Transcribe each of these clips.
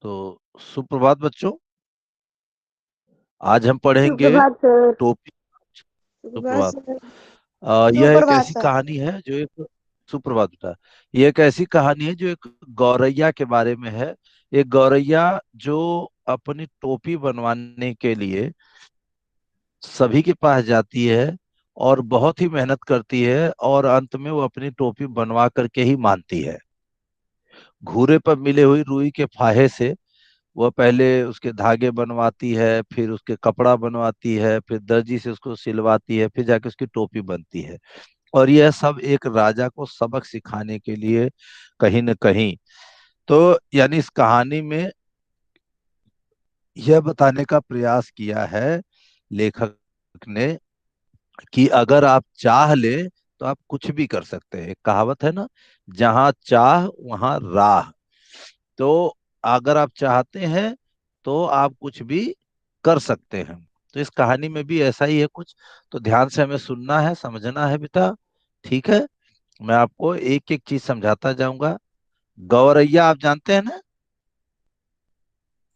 तो सुप्रभात बच्चों। आज हम पढ़ेंगे सुप्रभात सर। टोपी। सुप्रभात सुप्रभात। सर। यह एक सुप्रभात ऐसी सर। कहानी है जो एक सुप्रभात बेटा। यह एक ऐसी कहानी है जो एक गौरैया के बारे में है। एक गौरैया जो अपनी टोपी बनवाने के लिए सभी के पास जाती है और बहुत ही मेहनत करती है और अंत में वो अपनी टोपी बनवा करके ही मानती है। घूरे पर मिले हुई रुई के फाहे से वह पहले उसके धागे बनवाती है, फिर उसके कपड़ा बनवाती है, फिर दर्जी से उसको सिलवाती है, फिर जाके उसकी टोपी बनती है। और यह सब एक राजा को सबक सिखाने के लिए कहीं न कहीं। तो यानी इस कहानी में यह बताने का प्रयास किया है लेखक ने कि अगर आप चाह ले तो आप कुछ भी कर सकते हैं। एक कहावत है ना, जहां चाह वहां राह। तो अगर आप चाहते हैं तो आप कुछ भी कर सकते हैं। तो इस कहानी में भी ऐसा ही है कुछ। तो ध्यान से हमें सुनना है, समझना है बेटा। ठीक है। मैं आपको एक एक चीज समझाता जाऊंगा। गौरैया आप जानते हैं ना? यस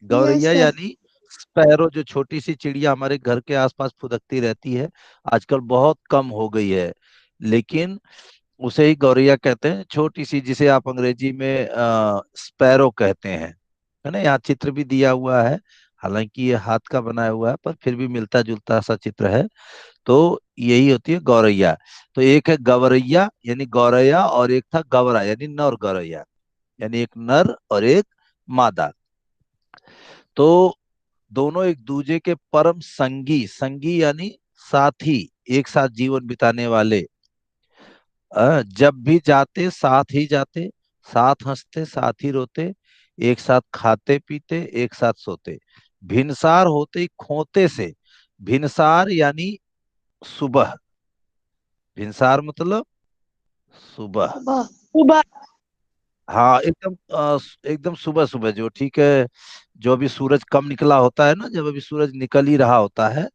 गौरैया सर। यानी स्पैरो, जो छोटी सी चिड़िया हमारे घर के आसपास फुदकती रहती है। आजकल बहुत कम हो गई है, लेकिन उसे ही गौरैया कहते हैं। छोटी सी, जिसे आप अंग्रेजी में स्पैरो कहते हैं। है ना? यहाँ चित्र भी दिया हुआ है। हालांकि ये हाथ का बनाया हुआ है, पर फिर भी मिलता जुलता सा चित्र है। तो यही होती है गौरैया। तो एक है गौरैया यानी गौरैया, और एक था गौरा यानी नर गौरैया, यानी एक नर और एक मादा। तो दोनों एक दूजे के परम संगी, संगी यानी साथी, एक साथ जीवन बिताने वाले। जब भी जाते साथ ही जाते, साथ हंसते साथ ही रोते, एक साथ खाते पीते एक साथ सोते। भिनसार होते ही खोते से, भिनसार यानी सुबह, भिनसार मतलब सुबह। सुबह सुबह। हाँ, एकदम एकदम सुबह सुबह, जो ठीक है, जो अभी सूरज कम निकला होता है ना, जब अभी सूरज निकल ही रहा होता है,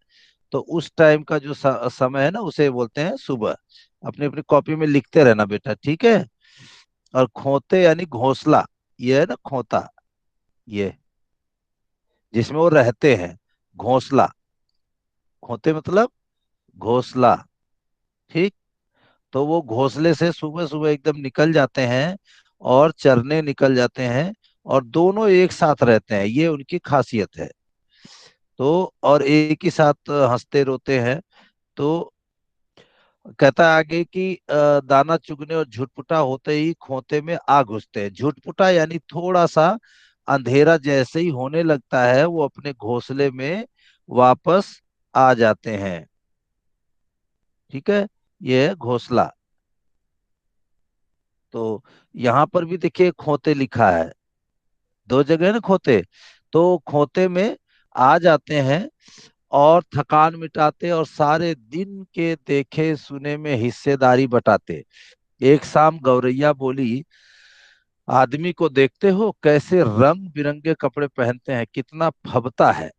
तो उस टाइम का जो समय है ना, उसे बोलते हैं सुबह। अपनी अपनी कॉपी में लिखते रहना बेटा, ठीक है। और खोते यानी घोंसला, ये है ना खोता, ये जिसमें वो रहते हैं, घोंसला। खोते मतलब घोंसला। ठीक। तो वो घोंसले से सुबह सुबह एकदम निकल जाते हैं और चरने निकल जाते हैं, और दोनों एक साथ रहते हैं, ये उनकी खासियत है। तो और एक ही साथ हंसते रोते हैं। तो कहता है आगे कि दाना चुगने और झुटपुटा होते ही खोते में आ घुसते हैं। झुटपुटा यानी थोड़ा सा अंधेरा जैसे ही होने लगता है, वो अपने घोंसले में वापस आ जाते हैं। ठीक है। ये है घोंसला। तो यहाँ पर भी देखिए खोते लिखा है, दो जगह है ना खोते। तो खोते में आ जाते हैं और थकान मिटाते और सारे दिन के देखे सुने में हिस्सेदारी बटाते। एक शाम गौरैया बोली, आदमी को देखते हो कैसे रंग बिरंगे कपड़े पहनते हैं, कितना फबता है।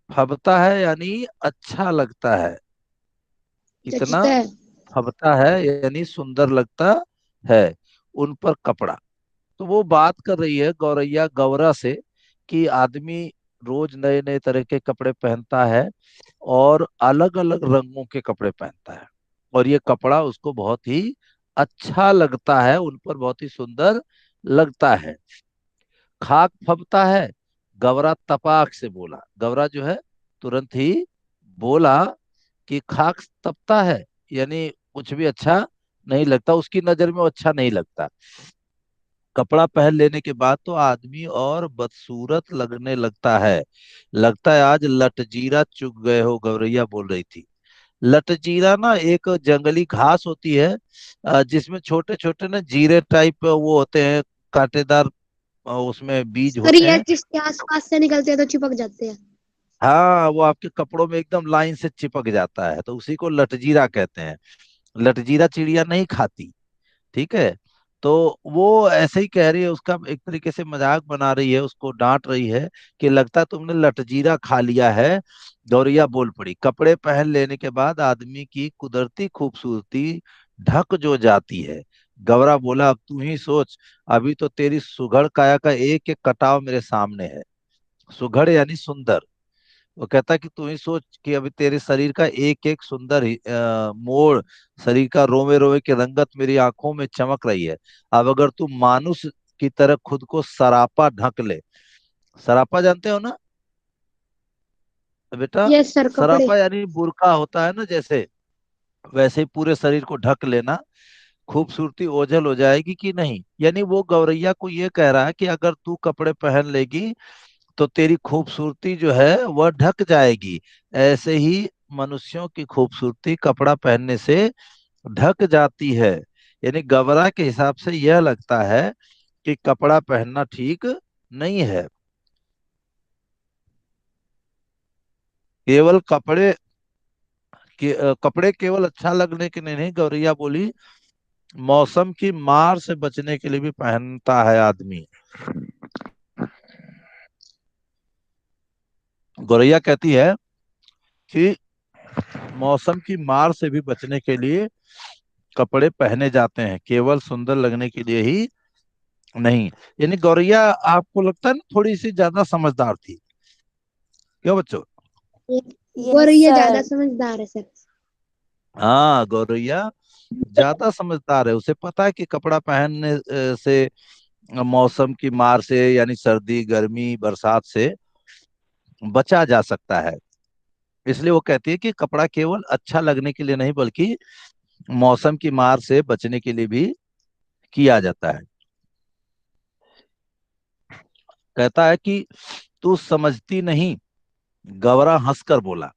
फबता है यानी अच्छा लगता है। कितना जचता है। फबता है यानी सुंदर लगता है उन पर कपड़ा। तो वो बात कर रही है गौरैया गौरा से कि आदमी रोज नए नए तरह के कपड़े पहनता है और अलग अलग रंगों के कपड़े पहनता है, और ये कपड़ा उसको बहुत ही अच्छा लगता है, उन पर बहुत ही सुंदर लगता है। खाक फबता है। गौरा तपाक से बोला, गौरा जो है तुरंत ही बोला कि खाक तपता है, यानी कुछ भी अच्छा नहीं लगता, उसकी नजर में वो अच्छा नहीं लगता। कपड़ा पहन लेने के बाद तो आदमी और बदसूरत लगने लगता है। लगता है आज लटजीरा चुग गए हो, गौरैया बोल रही थी। लटजीरा ना एक जंगली घास होती है, जिसमें छोटे छोटे ना जीरे टाइप वो होते हैं, कांटेदार, उसमें बीज सर होते ये हैं। जिसके आसपास से निकलते हैं तो चिपक जाते हैं। हाँ, वो आपके कपड़ों में एकदम लाइन से चिपक जाता है, तो उसी को लटजीरा कहते हैं। लटजीरा चिड़िया नहीं खाती। ठीक है। तो वो ऐसे ही कह रही है, उसका एक तरीके से मजाक बना रही है, उसको डांट रही है कि लगता है तुमने लटजीरा खा लिया है। गौरिया बोल पड़ी, कपड़े पहन लेने के बाद आदमी की कुदरती खूबसूरती ढक जो जाती है, गौरा बोला, अब तू ही सोच, अभी तो तेरी सुघड़ काया का एक एक कटाव मेरे सामने है। सुघड़ यानी सुंदर। वो कहता कि तू ही सोच कि अभी तेरे शरीर का एक एक सुंदर मोड़, शरीर का रोवे रोवे की रंगत मेरी आंखों में चमक रही है। अब अगर तू मानुष की तरह खुद को सरापा ढक ले। सरापा जानते हो ना बेटा? यस सर, कपड़े। सरापा यानी बुर्का होता है ना, जैसे वैसे ही पूरे शरीर को ढक लेना। खूबसूरती ओझल हो जाएगी कि नहीं, यानी वो गौरैया को ये कह रहा है कि अगर तू कपड़े पहन लेगी तो तेरी खूबसूरती जो है वह ढक जाएगी। ऐसे ही मनुष्यों की खूबसूरती कपड़ा पहनने से ढक जाती है। यानी गबरा के हिसाब से यह लगता है कि कपड़ा पहनना ठीक नहीं है। केवल कपड़े केवल अच्छा लगने के लिए नहीं, गौरैया बोली, मौसम की मार से बचने के लिए भी पहनता है आदमी। गौरैया कहती है कि मौसम की मार से भी बचने के लिए कपड़े पहने जाते हैं, केवल सुंदर लगने के लिए ही नहीं। यानी गौरैया आपको लगता है ना थोड़ी सी ज्यादा समझदार थी, क्यों बच्चों? और यस ये ज्यादा सर। समझदार है सर। हाँ, गौरैया ज्यादा समझदार है। उसे पता है कि कपड़ा पहनने से मौसम की मार से, यानी सर्दी गर्मी बरसात से बचा जा सकता है। इसलिए वो कहती है कि कपड़ा केवल अच्छा लगने के लिए नहीं, बल्कि मौसम की मार से बचने के लिए भी किया जाता है। कहता है कि तू समझती नहीं। गौरा हंसकर बोला।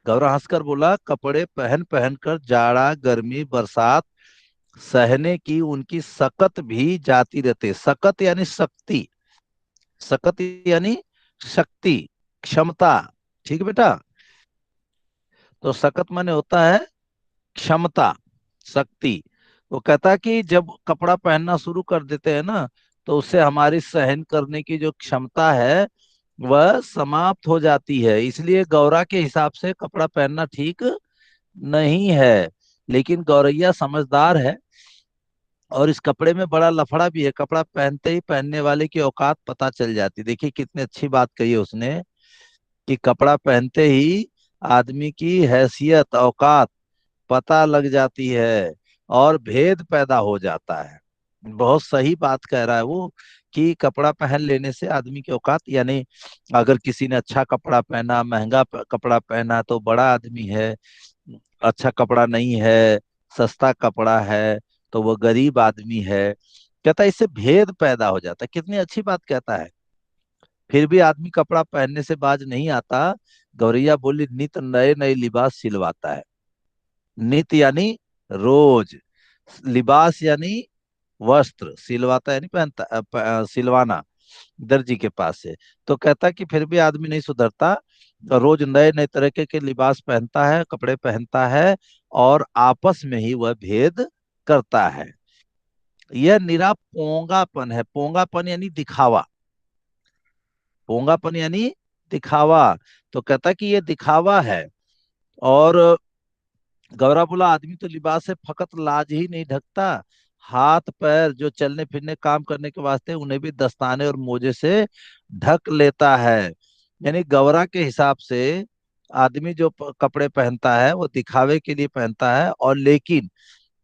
गौरा हंसकर बोला, कपड़े पहन पहन कर जाड़ा गर्मी बरसात सहने की उनकी सकत भी जाती रहते। सकत यानी शक्ति। सकत यानी शक्ति, क्षमता। ठीक है बेटा? तो सकत माने होता है क्षमता, शक्ति। वो कहता है कि जब कपड़ा पहनना शुरू कर देते हैं ना, तो उससे हमारी सहन करने की जो क्षमता है वह समाप्त हो जाती है। इसलिए गौरा के हिसाब से कपड़ा पहनना ठीक नहीं है। लेकिन गौरैया समझदार है, और इस कपड़े में बड़ा लफड़ा भी है। कपड़ा पहनते ही पहनने वाले की औकात पता चल जाती। देखिए कितनी अच्छी बात कही है उसने, कि कपड़ा पहनते ही आदमी की हैसियत औकात पता लग जाती है और भेद पैदा हो जाता है। बहुत सही बात कह रहा है वो, कि कपड़ा पहन लेने से आदमी की औकात, यानी अगर किसी ने अच्छा कपड़ा पहना, महंगा कपड़ा पहना तो बड़ा आदमी है। अच्छा कपड़ा नहीं है, सस्ता कपड़ा है, तो वो गरीब आदमी है। कहता है इससे भेद पैदा हो जाता है। कितनी अच्छी बात कहता है। फिर भी आदमी कपड़ा पहनने से बाज नहीं आता। गौरैया बोली, नित नए नए लिबास सिलवाता है। नित यानी रोज, लिबास यानी वस्त्र, सिलवाता यानी पहनता, सिलवाना दर्जी के पास से। तो कहता कि फिर भी आदमी नहीं सुधरता, तो रोज नए नए तरह के लिबास पहनता है, कपड़े पहनता है, और आपस में ही वह भेद करता है। यह निरा पोंगापन है। पोंगापन यानी दिखावा। पोंगापन यानी दिखावा। तो कहता कि ये दिखावा है। और गौरा बोला, आदमी तो लिबास से फकत लाज ही नहीं ढकता, हाथ पैर जो चलने फिरने काम करने के वास्ते उन्हें भी दस्ताने और मोजे से ढक लेता है। यानी गौरा के हिसाब से आदमी जो कपड़े पहनता है वो दिखावे के लिए पहनता है, और लेकिन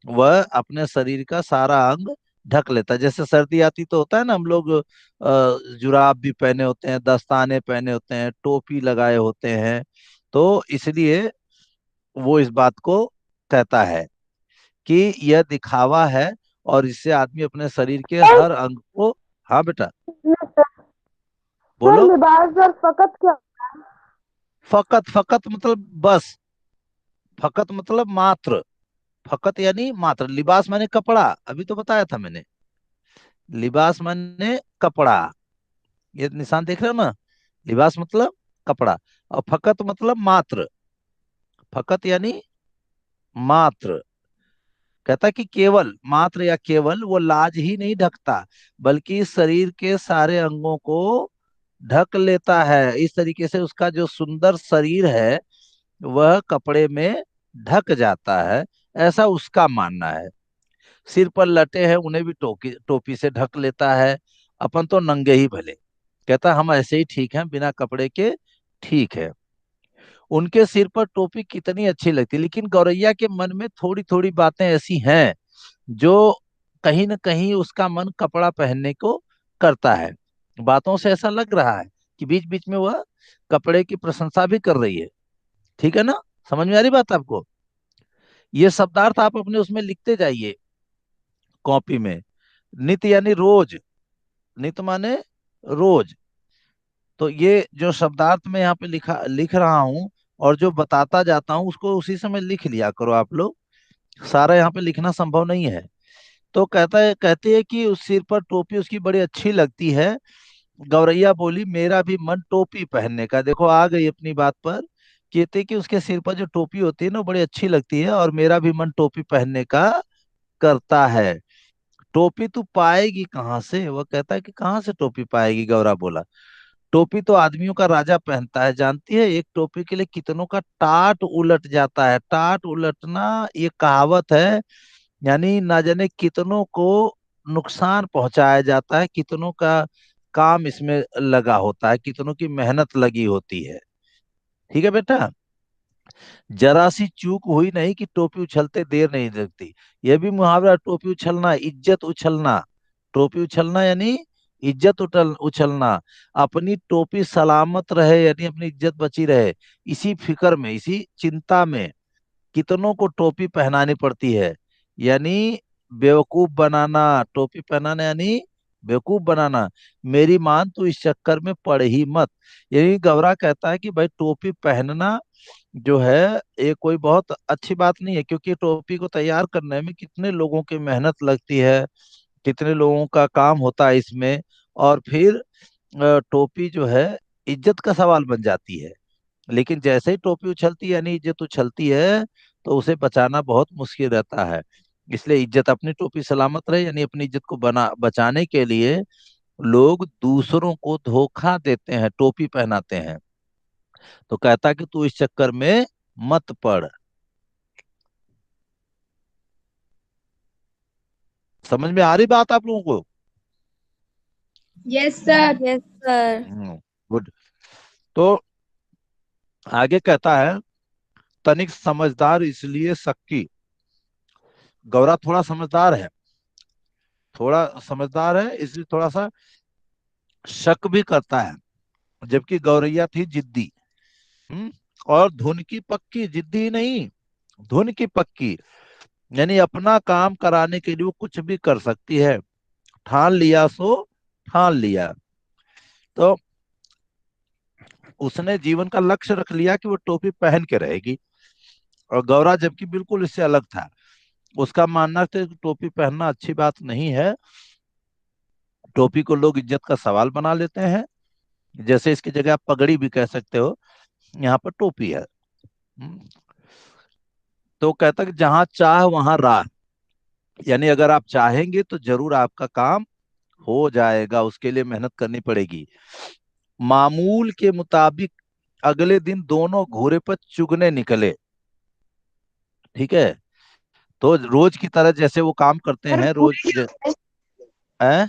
वह अपने शरीर का सारा अंग ढक लेता है। जैसे सर्दी आती तो होता है ना, हम लोग जुराब भी पहने होते हैं, दस्ताने पहने होते हैं, टोपी लगाए होते हैं। तो इसलिए वो इस बात को कहता है कि यह दिखावा है, और इससे आदमी अपने शरीर के हर अंग को। हाँ बेटा, सर बोलो। लिबास और फकत क्या? फकत, फकत मतलब बस, फकत मतलब मात्र। फकत यानी मात्र, लिबास माने कपड़ा, अभी तो बताया था मैंने। लिबास माने कपड़ा, ये निशान देख रहे हो ना? लिबास मतलब कपड़ा, और फकत मतलब मात्र। फकत यानी मात्र। कहता कि केवल, मात्र या केवल, वो लाज ही नहीं ढकता, बल्कि शरीर के सारे अंगों को ढक लेता है। इस तरीके से उसका जो सुंदर शरीर है वह कपड़े में ढक जाता है, ऐसा उसका मानना है। सिर पर लटे हैं उन्हें भी टोपी टोपी से ढक लेता है, अपन तो नंगे ही भले। कहता हम ऐसे ही ठीक हैं, बिना कपड़े के ठीक है। उनके सिर पर टोपी कितनी अच्छी लगती, लेकिन गौरैया के मन में थोड़ी थोड़ी बातें ऐसी हैं जो कहीं न कहीं उसका मन कपड़ा पहनने को करता है। बातों से ऐसा लग रहा है कि बीच बीच में वह कपड़े की प्रशंसा भी कर रही है। ठीक है ना? समझ में आ रही बात आपको? ये शब्दार्थ आप अपने उसमें लिखते जाइए कॉपी में। नित यानी रोज, नित माने रोज। तो ये जो शब्दार्थ में यहाँ पे लिख रहा हूँ और जो बताता जाता हूँ उसको उसी समय लिख लिया करो आप लोग। सारा यहाँ पे लिखना संभव नहीं है। तो कहती है कि उस सिर पर टोपी उसकी बड़ी अच्छी लगती है। गौरैया बोली मेरा भी मन टोपी पहनने का। देखो आ गई अपनी बात पर। कहते कि उसके सिर पर जो टोपी होती है ना वो बड़ी अच्छी लगती है और मेरा भी मन टोपी पहनने का करता है। टोपी तू पाएगी कहाँ से? वो कहता है कि कहाँ से टोपी पाएगी? गौरा बोला टोपी तो आदमियों का राजा पहनता है, जानती है एक टोपी के लिए कितनों का टाट उलट जाता है। टाट उलटना ये कहावत है, यानी ना जाने कितनों को नुकसान पहुंचाया जाता है, कितनों का काम इसमें लगा होता है, कितनों की मेहनत लगी होती है। ठीक है बेटा? जरा सी चूक हुई नहीं कि टोपी उछलते देर नहीं लगती। यह भी मुहावरा, टोपी उछलना इज्जत उछलना। टोपी उछलना यानी इज्जत उछलना। अपनी टोपी सलामत रहे यानी अपनी इज्जत बची रहे, इसी फिक्र में, इसी चिंता में कितनों को टोपी पहनानी पड़ती है। यानी बेवकूफ बनाना, टोपी पहनाना यानी बेवकूफ बनाना। मेरी मान तू इस चक्कर में पड़ ही मत। यानी गौरा कहता है कि भाई टोपी पहनना जो है ये कोई बहुत अच्छी बात नहीं है, क्योंकि टोपी को तैयार करने में कितने लोगों की मेहनत लगती है, कितने लोगों का काम होता है इसमें। और फिर टोपी जो है इज्जत का सवाल बन जाती है। लेकिन जैसे ही टोपी उछलती है यानी इज्जत उछलती है, तो उसे बचाना बहुत मुश्किल रहता है। इसलिए इज्जत, अपनी टोपी सलामत रहे यानी अपनी इज्जत को बना बचाने के लिए लोग दूसरों को धोखा देते हैं, टोपी पहनाते हैं। तो कहता है कि तू इस चक्कर में मत पड़। समझ में आ रही बात आप लोगों को? Yes sir. Yes sir. Good. तो आगे कहता है तनिक समझदार इसलिए सक्की। गौरा थोड़ा समझदार है, थोड़ा समझदार है इसलिए थोड़ा सा शक भी करता है। जबकि गौरैया थी जिद्दी। हम्म और धुन की पक्की, जिद्दी नहीं, धुन की पक्की। यानी अपना काम कराने के लिए वो कुछ भी कर सकती है। ठान लिया सो ठान लिया। तो उसने जीवन का लक्ष्य रख लिया कि वो टोपी पहन के रहेगी। और गौरा जबकि बिल्कुल इससे अलग था। उसका मानना था कि टोपी पहनना अच्छी बात नहीं है, टोपी को लोग इज्जत का सवाल बना लेते हैं। जैसे इसकी जगह आप पगड़ी भी कह सकते हो, यहाँ पर टोपी है। हम्म, तो कहता कि जहां चाह वहां राह। यानी अगर आप चाहेंगे तो जरूर आपका काम हो जाएगा, उसके लिए मेहनत करनी पड़ेगी। मामूल के मुताबिक अगले दिन दोनों घोड़े पर चुगने निकले। ठीक है? तो रोज की तरह जैसे वो काम करते सर हैं रोज घूरे क्या होता है? हैं?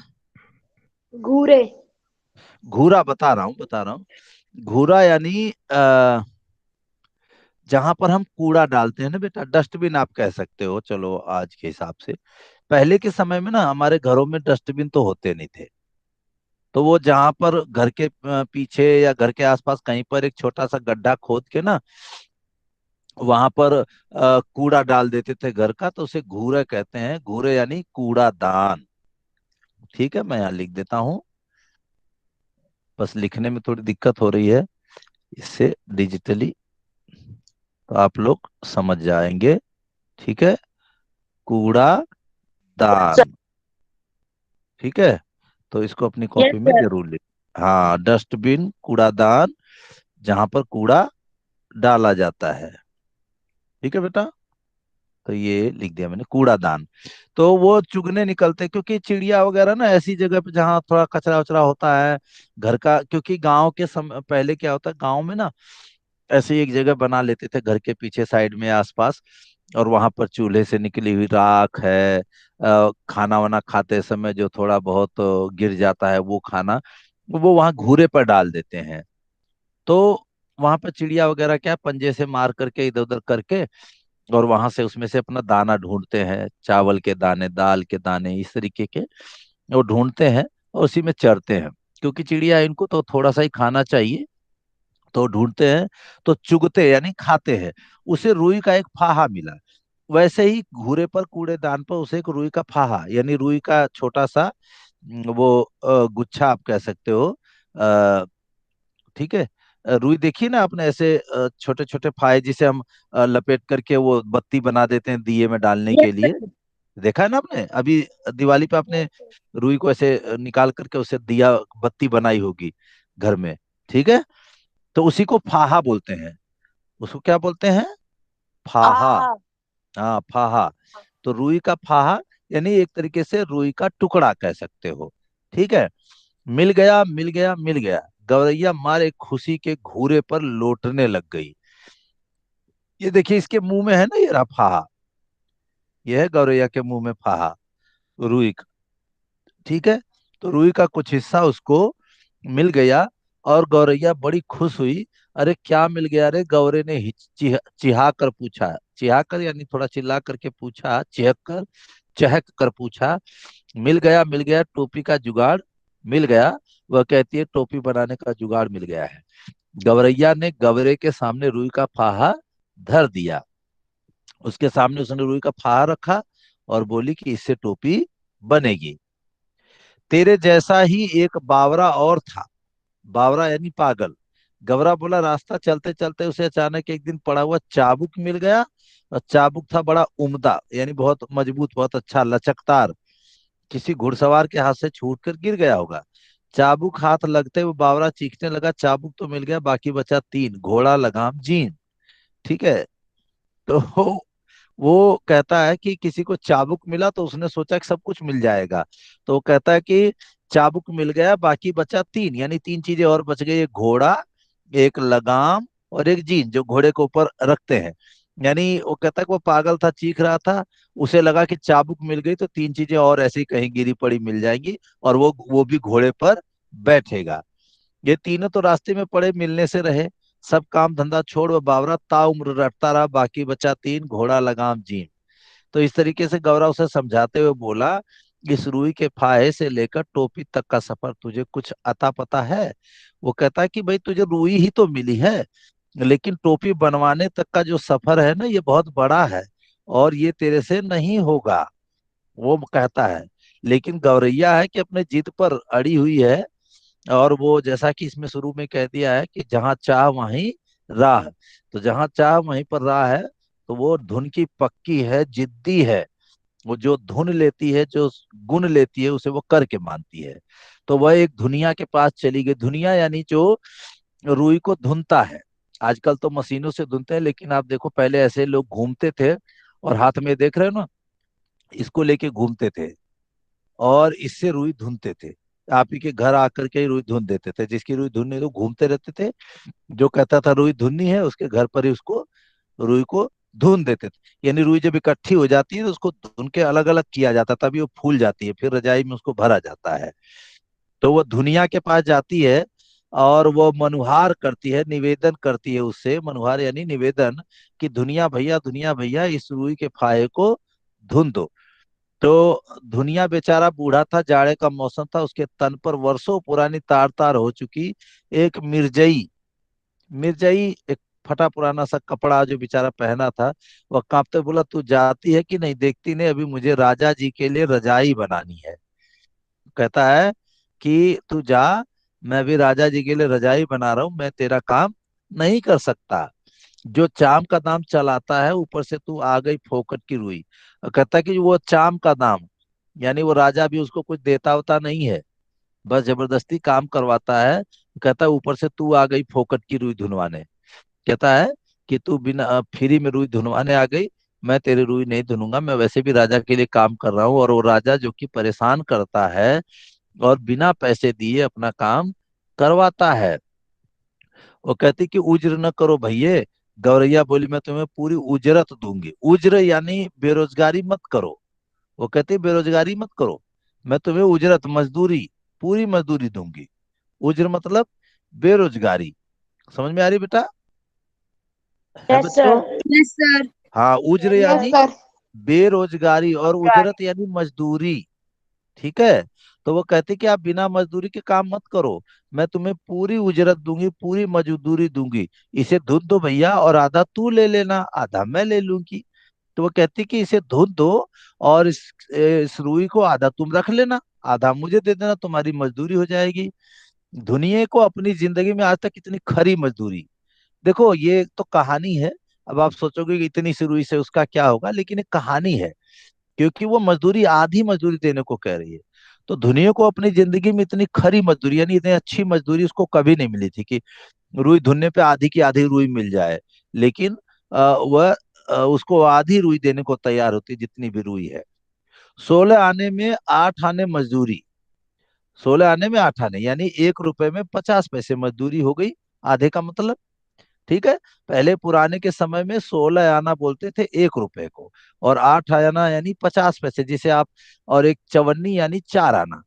घूरे। घूरा बता रहा हूँ, बता रहा हूँ। घूरा यानी जहां पर हम कूड़ा डालते हैं ना बेटा, डस्टबिन आप कह सकते हो, चलो आज के हिसाब से। पहले के समय में ना हमारे घरों में डस्टबिन तो होते नहीं थे। तो वो जहां पर घर के पीछे या घर के आसपास कहीं पर एक छोटा सा गड्ढा खोद के ना वहां पर कूड़ा डाल देते थे घर का, तो उसे घूरे कहते हैं। घूरे यानी कूड़ादान। ठीक है, मैं यहाँ लिख देता हूँ। बस लिखने में थोड़ी दिक्कत हो रही है, इससे डिजिटली तो आप लोग समझ जाएंगे। ठीक है? कूड़ादान। ठीक है? तो इसको अपनी यस कॉपी में सर। जरूर लिख। हाँ, डस्टबिन कूड़ादान, जहां पर कूड़ा डाला जाता है। ठीक है बेटा? तो ये लिख दिया मैंने, कूड़ादान। तो वो चुगने निकलते, क्योंकि चिड़िया वगैरह ना ऐसी जगह पे जहाँ थोड़ा कचरा वचरा होता है घर का। क्योंकि गांव के पहले क्या होता है, गांव में ना ऐसे ही एक जगह बना लेते थे घर के पीछे साइड में आसपास, और वहां पर चूल्हे से निकली हुई राख है, खाना वाना खाते समय जो थोड़ा बहुत गिर जाता है वो खाना, वो वहां घूरे पर डाल देते हैं। तो वहां पर चिड़िया वगैरह क्या पंजे से मार करके इधर उधर करके, और वहां से उसमें से अपना दाना ढूंढते हैं, चावल के दाने, दाल के दाने, इस तरीके के वो ढूंढते हैं और उसी में चरते हैं। क्योंकि चिड़िया इनको तो थोड़ा सा ही खाना चाहिए, तो ढूंढते हैं, तो चुगते यानी खाते हैं। उसे रुई का एक फाहा मिला। वैसे ही घूरे पर कूड़ेदान पर उसे एक रुई का फाहा यानी रुई का छोटा सा वो गुच्छा आप कह सकते हो। अ, ठीक है। रुई देखिए ना आपने, ऐसे छोटे छोटे फाहे जिसे हम लपेट करके वो बत्ती बना देते हैं दिए में डालने के यस लिए। सर। देखा है ना आपने अभी दिवाली पे आपने रुई को ऐसे निकाल करके उसे दिया बत्ती बनाई होगी घर में। ठीक है। तो उसी को फाहा बोलते हैं। उसको क्या बोलते हैं? फाहा। आहा। हाँ, फाहा। तो रुई का फाहा यानी एक तरीके से रुई का टुकड़ा कह सकते हो। ठीक है। मिल गया, मिल गया, मिल गया। गौरैया मारे खुशी के घूरे पर लौटने लग गई। ये देखिए इसके मुंह में है ना ये रहा फाहा। ये है गौरैया के मुंह में फाहा, रुई का। ठीक है। तो रुई का कुछ हिस्सा उसको मिल गया और गौरैया बड़ी खुश हुई। अरे क्या मिल गया रे? गौरे ने चिहा कर पूछा। चिहा कर यानी थोड़ा चिल्ला करके पूछा, चहक कर पूछा। मिल गया, मिल गया, टोपी का जुगाड़ मिल गया। वह कहती है टोपी बनाने का जुगाड़ मिल गया है। गौरैया ने गवरे के सामने रुई का फाहा धर दिया। उसके सामने उसने रुई का फाहा रखा और बोली कि इससे टोपी बनेगी। तेरे जैसा ही एक बावरा और था। बावरा यानी पागल। गवरा बोला रास्ता चलते चलते उसे अचानक एक दिन पड़ा हुआ चाबुक मिल गया। और चाबुक था बड़ा उम्दा यानी बहुत मजबूत, बहुत अच्छा लचकदार। किसी घुड़सवार के हाथ से छूट कर गिर गया होगा। चाबुक हाथ लगते हुए बावरा चीखने लगा, चाबुक तो मिल गया, बाकी बचा तीन, घोड़ा लगाम जीन। ठीक है। तो वो कहता है कि किसी को चाबुक मिला तो उसने सोचा कि सब कुछ मिल जाएगा। तो वो कहता है कि चाबुक मिल गया, बाकी बचा तीन, यानी तीन चीजें और बच गई, एक घोड़ा, एक लगाम और एक जीन जो घोड़े के ऊपर रखते हैं। यानी वो कहता है कि वो पागल था, चीख रहा था। उसे लगा कि चाबुक मिल गई तो तीन चीजें और ऐसी कहीं गिरी पड़ी मिल जाएंगी, और वो भी घोड़े पर बैठेगा। ये तीनों तो रास्ते में पड़े मिलने से रहे। सब काम धंधा छोड़ वो बावरा ताउम्र रटता रहा, बाकी बचा तीन, घोड़ा लगाम जीन। तो इस तरीके से गौरव उसे समझाते हुए बोला, इस रुई के फाहे से लेकर टोपी तक का सफर तुझे कुछ अता पता है? वो कहता है कि भाई तुझे रुई ही तो मिली है, लेकिन टोपी बनवाने तक का जो सफर है ना ये बहुत बड़ा है, और ये तेरे से नहीं होगा। वो कहता है। लेकिन गौरैया है कि अपने जिद पर अड़ी हुई है। और वो जैसा कि इसमें शुरू में कह दिया है कि जहां चाह वहीं राह। तो जहां चाह वहीं पर राह है। तो वो धुन की पक्की है, जिद्दी है। वो जो धुन लेती है, जो गुण लेती है, उसे वो करके मानती है। तो वह एक धुनिया के पास चली गई। धुनिया यानी जो रुई को धुनता है। आजकल तो मशीनों से धुनते हैं, लेकिन आप देखो पहले ऐसे लोग घूमते थे, और हाथ में देख रहे हो ना, इसको लेके घूमते थे और इससे रुई धुनते थे। आप ही के घर आकर के ही रुई धुन देते थे। जिसकी रुई धुननी तो घूमते रहते थे, जो कहता था रुई धुननी है उसके घर पर ही उसको रुई को धुन देते थे। यानी रुई जब इकट्ठी हो जाती है तो उसको धुन के अलग अलग किया जाता है, तभी वो फूल जाती है, फिर रजाई में उसको भरा जाता है। तो वो धुनिया के पास जाती है और वो मनुहार करती है, निवेदन करती है उससे। मनुहार यानी निवेदन, कि दुनिया भैया, दुनिया भैया, इस रुई के फाहे को धुन दो। तो दुनिया बेचारा बूढ़ा था, जाड़े का मौसम था, उसके तन पर वर्षों पुरानी तार तार हो चुकी एक मिर्जई, मिर्जाई एक फटा पुराना सा कपड़ा जो बेचारा पहना था, वह कांपते बोला, तू जाती है कि नहीं? देखती नहीं, अभी मुझे राजा जी के लिए रजाई बनानी है। कहता है कि तू जा, मैं भी राजा जी के लिए रजाई बना रहा हूं, मैं तेरा काम नहीं कर सकता। जो चाम का दाम चलाता है, ऊपर से तू आ गई फोकट की रुई। और कहता है कि वो चाम का दाम, यानी वो राजा भी उसको कुछ देता होता नहीं है, बस जबरदस्ती काम करवाता है। कहता है ऊपर से तू आ गई फोकट की रुई धुनवाने। कहता है कि तू बिना फ्री में रुई धुनवाने आ गई, मैं तेरी रुई नहीं धुनूंगा, मैं वैसे भी राजा के लिए काम कर रहा हूँ। और वो राजा जो कि परेशान करता है और बिना पैसे दिए अपना काम करवाता है। वो कहती कि उज्र न करो भैये, गौरैया बोली मैं तुम्हें पूरी उजरत दूंगी। उज्र यानी बेरोजगारी मत करो। वो कहती बेरोजगारी मत करो, मैं तुम्हें उजरत मजदूरी, पूरी मजदूरी दूंगी। उज्र मतलब बेरोजगारी। समझ में आ रही बेटा? है यस बच्चों? सर। Yes sir. हाँ, उज्र यस यानी सर। बेरोजगारी और उजरत यानी मजदूरी। ठीक है। तो वो कहती कि आप बिना मजदूरी के काम मत करो, मैं तुम्हें पूरी उजरत दूंगी, पूरी मजदूरी दूंगी। इसे धुन दो भैया, और आधा तू ले लेना, आधा मैं ले लूंगी। तो वो कहती कि इसे धुन दो, और इस रुई को आधा तुम रख लेना, आधा मुझे दे देना, तुम्हारी मजदूरी हो जाएगी। दुनिया को अपनी जिंदगी में आज तक इतनी खरी मजदूरी। देखो ये तो कहानी है। अब आप सोचोगे कि इतनी सी रुई से उसका क्या होगा, लेकिन एक कहानी है, क्योंकि वो मजदूरी आधी मजदूरी देने को कह रही है। तो दुनिया को अपनी जिंदगी में इतनी खरी मजदूरी, यानी इतनी अच्छी मजदूरी उसको कभी नहीं मिली थी कि रुई धुनने पे आधी की आधी रुई मिल जाए। लेकिन वह उसको आधी रुई देने को तैयार होती, जितनी भी रुई है। 16 आने में 8 आने मजदूरी। 16 आने में 8 आने यानी 1 रुपए में 50 पैसे मजदूरी हो गई, आधे का मतलब। ठीक है। पहले पुराने के समय में 16 आना बोलते थे 1 रुपए को, और 8 आना यानी 50 पैसे, जिसे आप, और एक चवन्नी यानी 4 आना।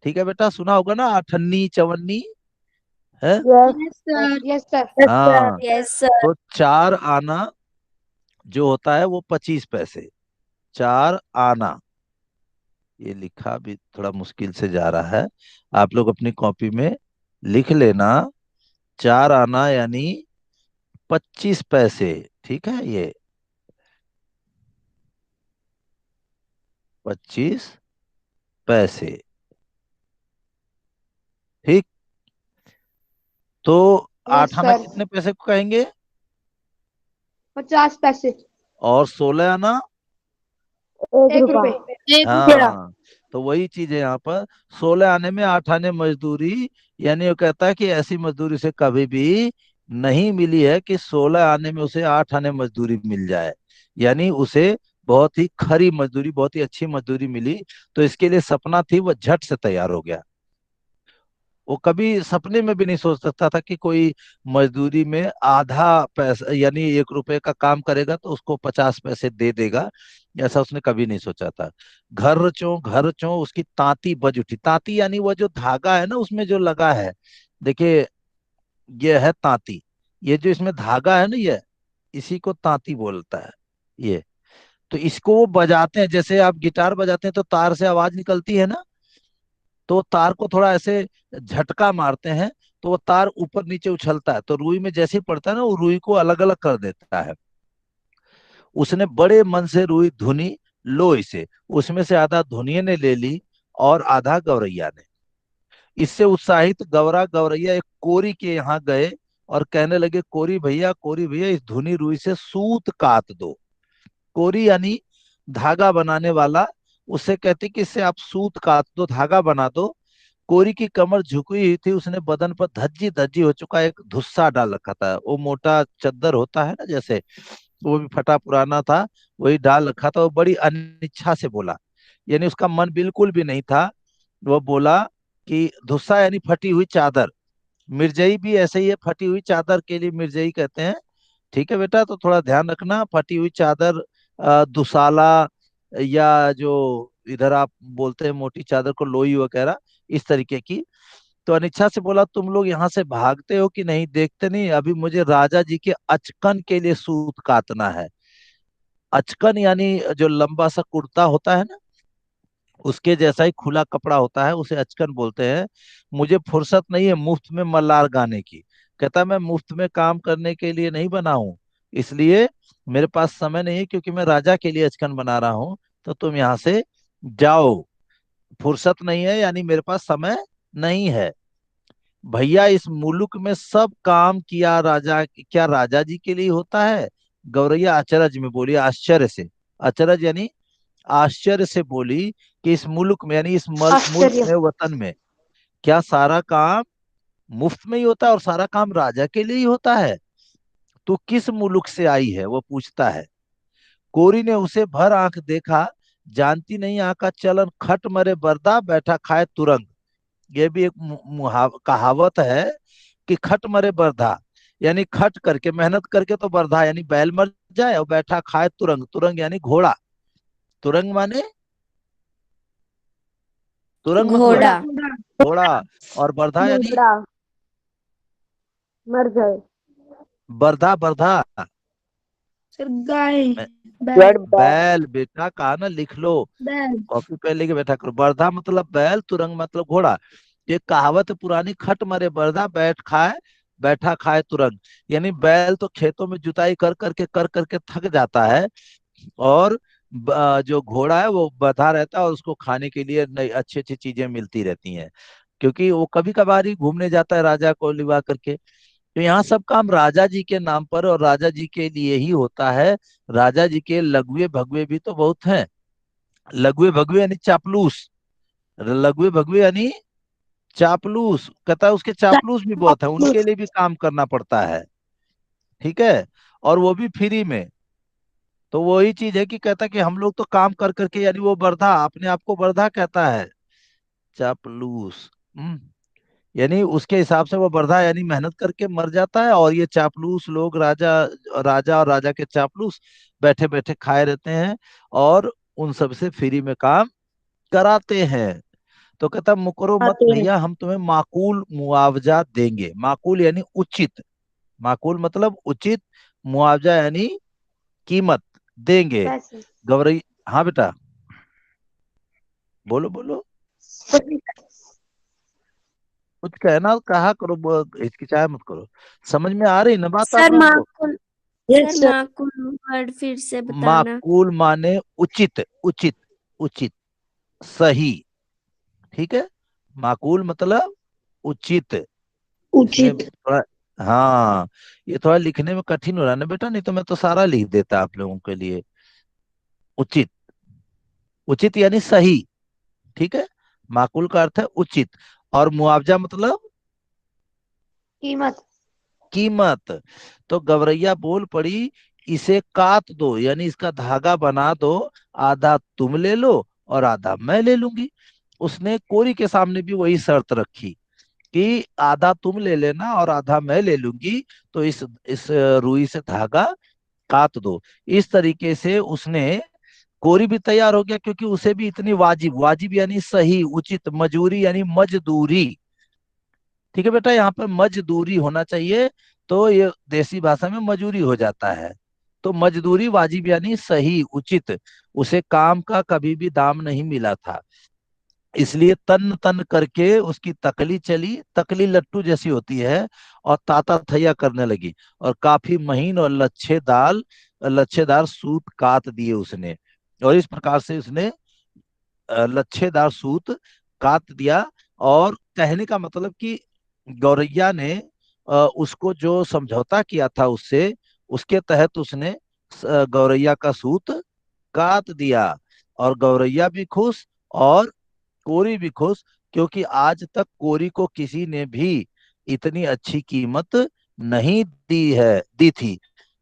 ठीक है बेटा, सुना होगा ना, अठन्नी चवन्नी है। Yes yes sir. Yes sir. Yes sir. हाँ, यस सर। तो 4 आना जो होता है वो 25 पैसे। 4 आना, ये लिखा भी थोड़ा मुश्किल से जा रहा है, आप लोग अपनी कॉपी में लिख लेना। 4 आना यानी 25 पैसे। ठीक है, ये 25 पैसे। ठीक। तो यस 8 आना सर। कितने पैसे को कहेंगे? 50 पैसे। और 16 आना? 1 रुपए। 1 रुपया। हाँ, तो वही चीज है यहाँ पर। 16 आने में 8 आने मजदूरी, यानी वो कहता है कि ऐसी मजदूरी से कभी भी नहीं मिली है कि 16 आने में उसे 8 आने मजदूरी मिल जाए। यानी उसे बहुत ही खरी मजदूरी, बहुत ही अच्छी मजदूरी मिली। तो इसके लिए सपना थी, वो झट से तैयार हो गया। वो कभी सपने में भी नहीं सोच सकता था कि कोई मजदूरी में आधा पैसा, यानी 1 रुपए का काम करेगा तो उसको 50 पैसे दे देगा। ऐसा उसने कभी नहीं सोचा था। घर चों उसकी तांती बज उठी। तांती यानी वो जो धागा है ना उसमें जो लगा है, देखिए, ये है तांती। ये जो इसमें धागा है ना, ये इसी को तांती बोलता है। ये, तो इसको वो बजाते हैं, जैसे आप गिटार बजाते हैं तो तार से आवाज निकलती है ना, तो तार को थोड़ा ऐसे झटका मारते हैं, तो वो तार ऊपर नीचे उछलता है, तो रुई में जैसे ही पड़ता है ना, वो रुई को अलग अलग कर देता है। उसने बड़े मन से रुई धुनी, लो इसे। उसमें से आधा धुनिये ने ले ली, और आधा गौरैया ने। इससे उत्साहित गौरा गौरैया एक कोरी के यहाँ गए, और कहने लगे, कोरी भैया, इस धुनी रुई से सूत काट दो। कोरी यानी धागा बनाने वाला। उससे कहते कि इससे आप सूत काट दो, धागा बना दो। कोरी की कमर झुकी हुई थी, उसने बदन पर धज्जी धज्जी हो चुका एक धुस्सा डाल रखा था, वो मोटा चद्दर होता है ना जैसे, वो भी फटा पुराना था, वही डाल रखा था। वो बड़ी अनिच्छा से बोला, यानी उसका मन बिल्कुल भी नहीं था। वो बोला कि धुस्सा यानी फटी हुई चादर। मिर्जई भी ऐसे ही है, फटी हुई चादर के लिए मिर्जई कहते हैं। ठीक है बेटा, तो थोड़ा ध्यान रखना, फटी हुई चादर, दुसाला, या जो इधर आप बोलते हैं मोटी चादर को लोई वगैरह, इस तरीके की। तो अनिच्छा से बोला, तुम लोग यहाँ से भागते हो कि नहीं, देखते नहीं, अभी मुझे राजा जी के अचकन के लिए सूत काटना है। अचकन यानी जो लंबा सा कुर्ता होता है ना, उसके जैसा ही खुला कपड़ा होता है, उसे अचकन बोलते हैं। मुझे फुर्सत नहीं है मुफ्त में मल्लार गाने की। कहता मैं मुफ्त में काम करने के लिए नहीं बना हूं, इसलिए मेरे पास समय नहीं है, क्योंकि मैं राजा के लिए अचकन बना रहा हूं। तो तुम यहाँ से जाओ, फुर्सत नहीं है, यानी मेरे पास समय नहीं है। भैया इस मुल्क में सब काम किया राजा, क्या राजा जी के लिए होता है? गौरैया अचरज में बोली, आश्चर्य से। अचरज यानी आश्चर्य से बोली कि इस मुल्क में, यानी इस मुल्क आश्चर्य। में, वतन में, क्या सारा काम मुफ्त में ही होता है और सारा काम राजा के लिए ही होता है? तू किस मुल्क से आई है, वो पूछता है। कोरी ने उसे भर आंख देखा, जानती नहीं आंख चलन, खट मरे बरदा बैठा खाए तुरंग। ये भी एक कहावत है कि खट मरे बरधा, यानी खट करके मेहनत करके तो बर्धा यानी बैल मर जाए, और बैठा खाए तुरंग, तुरंग यानी घोड़ा। तुरंग माने तुरंग मतलब घोड़ा। घोड़ा, और बर्धा यानी घोड़ा मर जाए। बर्धा, बर्धा सर गाय। मैं- बैल। बैल बेटा, कहा ना लिख लो, बैल। कॉपी पे लेके बैठा करो। बर्धा मतलब बैल, तुरंग मतलब घोड़ा। ये कहावत है पुरानी, खट मरे बर्धा बैठ खाए, बैठा खाए तुरंग। यानी बैल तो खेतों में जुताई कर करके थक जाता है, और जो घोड़ा है वो बंधा रहता है, और उसको खाने के लिए नई अच्छी अच्छी चीजें मिलती रहती हैं, क्योंकि वो कभी कभार ही घूमने जाता है राजा को लिवा करके। तो यहाँ सब काम राजा जी के नाम पर और राजा जी के लिए ही होता है। राजा जी के लघुए भगुए भी तो बहुत हैं। लघुए भगुए यानी चापलूस, लघुए भगुए यानी चापलूस, कहता है उसके चापलूस भी बहुत है, उनके लिए भी काम करना पड़ता है। ठीक है, और वो भी फ्री में। तो वही चीज है कि कहता है कि हम लोग तो काम कर करके, यानी वो बर्धा अपने आप को बर्धा कहता है, चापलूस। यानी उसके हिसाब से वो बर्धा यानी मेहनत करके मर जाता है, और ये चापलूस लोग राजा, राजा और राजा के चापलूस बैठे बैठे खाए रहते हैं, और उन सब से फ्री में काम कराते हैं। तो कहता मुकरो मत आते हैं। भैया, हम तुम्हें माकूल मुआवजा देंगे। माकूल यानी उचित, माकूल मतलब उचित, मुआवजा यानी कीमत देंगे। पैसे। गौरई, हाँ बेटा, बोलो बोलो, कुछ कहना कहा करो, हिचकिचाया मत करो। समझ में आ रही ना बात आप सर लोगों को? माकुल। Yes sir sir. माकुल वर्ड फिर से बताना। माकूल माने उचित, उचित, उचित, सही। ठीक है, माकूल मतलब उचित। इसमें उचित। थोड़ा, हाँ, ये थोड़ा लिखने में कठिन हो रहा है ना बेटा, नहीं तो मैं तो सारा लिख देता आप लोगों के लिए। उचित, उचित यानी सही। ठीक है, माकूल का अर्थ है उचित, और मुआवजा मतलब कीमत। कीमत। तो गवरैया बोल पड़ी, इसे काट दो यानी इसका धागा बना दो, आधा तुम ले लो और आधा मैं ले लूंगी। उसने कोरी के सामने भी वही शर्त रखी कि आधा तुम ले लेना और आधा मैं ले लूंगी, तो इस रुई से धागा काट दो। इस तरीके से उसने, कोरी भी तैयार हो गया, क्योंकि उसे भी इतनी वाजिब, वाजिब यानी सही, उचित, मजूरी यानी मजदूरी। ठीक है बेटा, यहाँ पर मजदूरी होना चाहिए, तो ये देसी भाषा में मजूरी हो जाता है। तो मजदूरी वाजिब यानी सही उचित, उसे काम का कभी भी दाम नहीं मिला था, इसलिए तन तन करके उसकी तकली चली, तकली लट्टू जैसी होती है, और ताता थैया करने लगी, और काफी महीन और लच्छेदार सूत काट दिए उसने। और इस प्रकार से उसने लच्छेदार सूत काट दिया। और कहने का मतलब कि गौरैया ने उसको जो समझौता किया था उससे, उसके तहत उसने गौरैया का सूत काट दिया, और गौरैया भी खुश और कोरी भी खुश, क्योंकि आज तक कोरी को किसी ने भी इतनी अच्छी कीमत नहीं दी थी।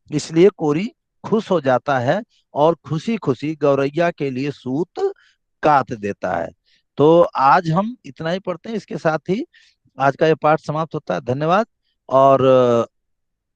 इसलिए कोरी खुश हो जाता है, और खुशी खुशी गौरैया के लिए सूत काट देता है। तो आज हम इतना ही पढ़ते हैं, इसके साथ ही आज का ये पाठ समाप्त होता है। धन्यवाद। और